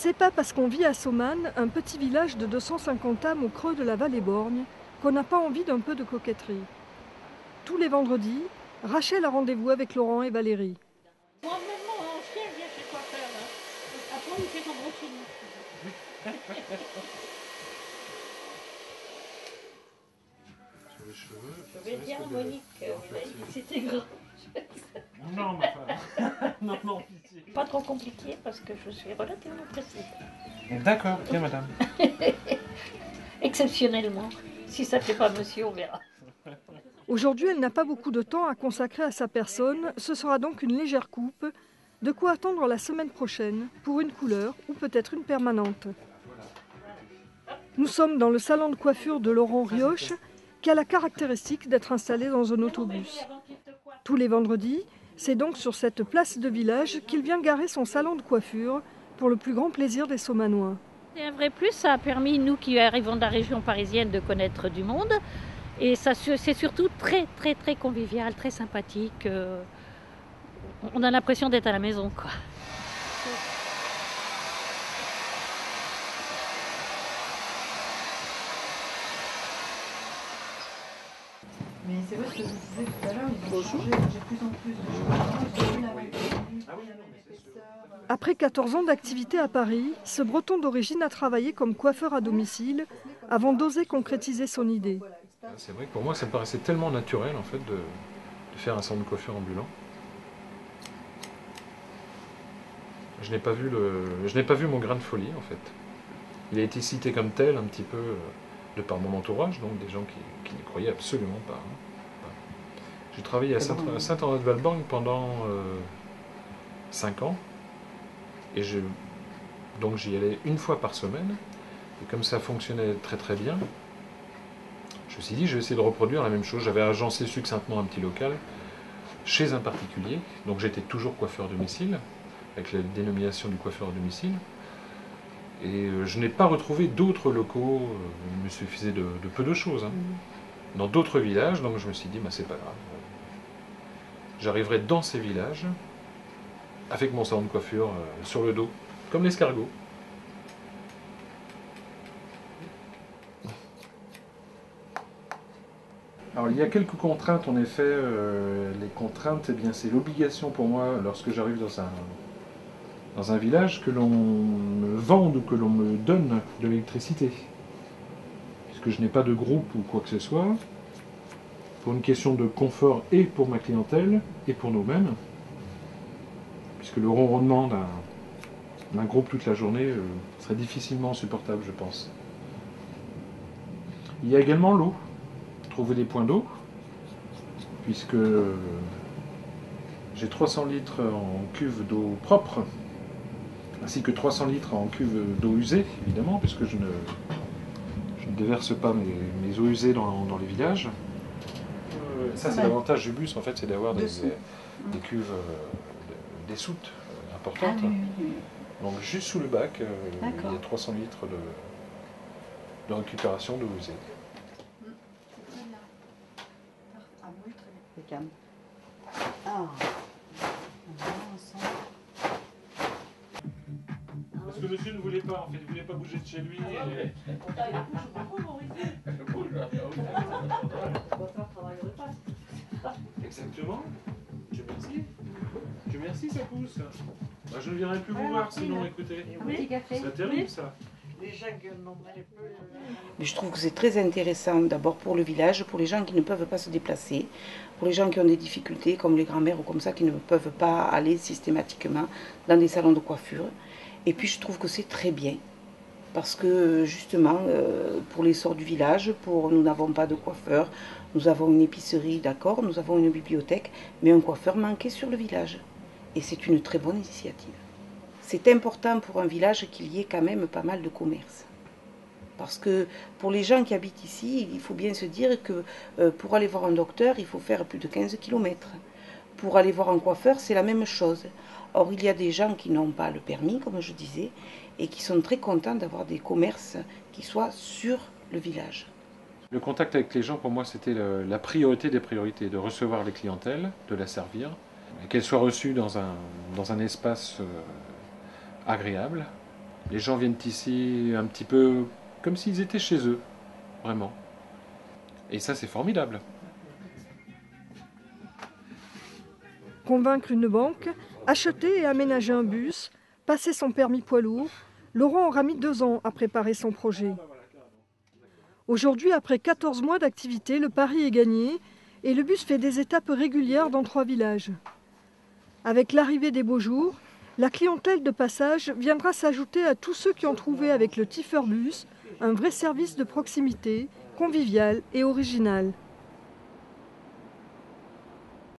C'est pas parce qu'on vit à Saumanne, un petit village de 250 âmes au creux de la vallée Borgne, qu'on n'a pas envie d'un peu de coquetterie. Tous les vendredis, Rachel a rendez-vous avec Laurent et Valérie. Moi, même mon chien vient chez le coiffeur. Hein. Après, il fait son brushing. Sur les cheveux. Je vais dire à Monique, c'était grand. Non, mais enfin. non, pitié. Pas trop compliqué parce que je suis relativement précise. D'accord, bien madame. Exceptionnellement. Si ça ne fait pas monsieur, on verra. Aujourd'hui, elle n'a pas beaucoup de temps à consacrer à sa personne, ce sera donc une légère coupe, de quoi attendre la semaine prochaine, pour une couleur ou peut-être une permanente. Nous sommes dans le salon de coiffure de Laurent Rioche, qui a la caractéristique d'être installé dans un autobus. Tous les vendredis, c'est donc sur cette place de village qu'il vient garer son salon de coiffure, pour le plus grand plaisir des Saumanois. C'est un vrai plus, ça a permis, nous qui arrivons de la région parisienne, de connaître du monde. Et c'est surtout très convivial, très sympathique. On a l'impression d'être à la maison, quoi. Mais c'est vrai ce que je vous disais tout à l'heure, ils ont changé, j'ai de plus en plus de choses. Après 14 ans d'activité à Paris, ce Breton d'origine a travaillé comme coiffeur à domicile avant d'oser concrétiser son idée. C'est vrai que pour moi, ça me paraissait tellement naturel en fait de faire un salon de coiffure ambulant. Je n'ai pas vu mon grain de folie en fait. Il a été cité comme tel un petit peu de par mon entourage, donc des gens qui n'y croyaient absolument pas. Hein. J'ai travaillé à Saint-André-de-Valborgne pendant 5 ans. Et donc j'y allais une fois par semaine. Et comme ça fonctionnait très bien, je me suis dit je vais essayer de reproduire la même chose. J'avais agencé succinctement un petit local chez un particulier. Donc j'étais toujours coiffeur à domicile, avec la dénomination du coiffeur à domicile. Et je n'ai pas retrouvé d'autres locaux, il me suffisait de peu de choses, hein, dans d'autres villages, donc je me suis dit, bah, c'est pas grave. J'arriverai dans ces villages, avec mon salon de coiffure sur le dos, comme l'escargot. Alors il y a quelques contraintes en effet, les contraintes, eh bien, c'est l'obligation pour moi, lorsque j'arrive dans un village, que l'on me vende ou que l'on me donne de l'électricité. Puisque je n'ai pas de groupe ou quoi que ce soit, pour une question de confort et pour ma clientèle et pour nous-mêmes, puisque le ronronnement d'un groupe toute la journée serait difficilement supportable, je pense. Il y a également l'eau. Trouver des points d'eau, puisque j'ai 300 litres en cuve d'eau propre, ainsi que 300 litres en cuve d'eau usée, évidemment, puisque je ne déverse pas mes eaux usées dans les villages. Ça, c'est l'avantage du bus, en fait, c'est d'avoir des cuves, des soutes importantes. Ah, oui. Donc, juste sous le bac, il y a 300 litres de récupération d'eau usée. Ah. Parce que monsieur ne voulait pas, en fait, il ne voulait pas bouger de chez lui. Exactement. Dieu merci. Dieu merci, ça pousse. Bah, je ne viendrai plus vous voir, sinon, écoutez. C'est terrible, ça. Mais je trouve que c'est très intéressant d'abord pour le village, pour les gens qui ne peuvent pas se déplacer, pour les gens qui ont des difficultés comme les grands-mères ou comme ça qui ne peuvent pas aller systématiquement dans des salons de coiffure. Et puis je trouve que c'est très bien parce que justement pour l'essor du village, nous n'avons pas de coiffeur, nous avons une épicerie, d'accord, nous avons une bibliothèque, mais un coiffeur manquait sur le village. Et c'est une très bonne initiative. C'est important pour un village qu'il y ait quand même pas mal de commerce. Parce que pour les gens qui habitent ici, il faut bien se dire que pour aller voir un docteur, il faut faire plus de 15 km. Pour aller voir un coiffeur, c'est la même chose. Or, il y a des gens qui n'ont pas le permis, comme je disais, et qui sont très contents d'avoir des commerces qui soient sur le village. Le contact avec les gens, pour moi, c'était la priorité des priorités, de recevoir les clientèles, de la servir, et qu'elles soient reçues dans un espace agréable, Les gens viennent ici un petit peu comme s'ils étaient chez eux, vraiment. Et ça, c'est formidable. Convaincre une banque, acheter et aménager un bus, passer son permis poids lourd, Laurent aura mis 2 ans à préparer son projet. Aujourd'hui, après 14 mois d'activité, le pari est gagné et le bus fait des étapes régulières dans 3 villages. Avec l'arrivée des beaux jours, la clientèle de passage viendra s'ajouter à tous ceux qui ont trouvé avec le Tiffer Bus un vrai service de proximité, convivial et original.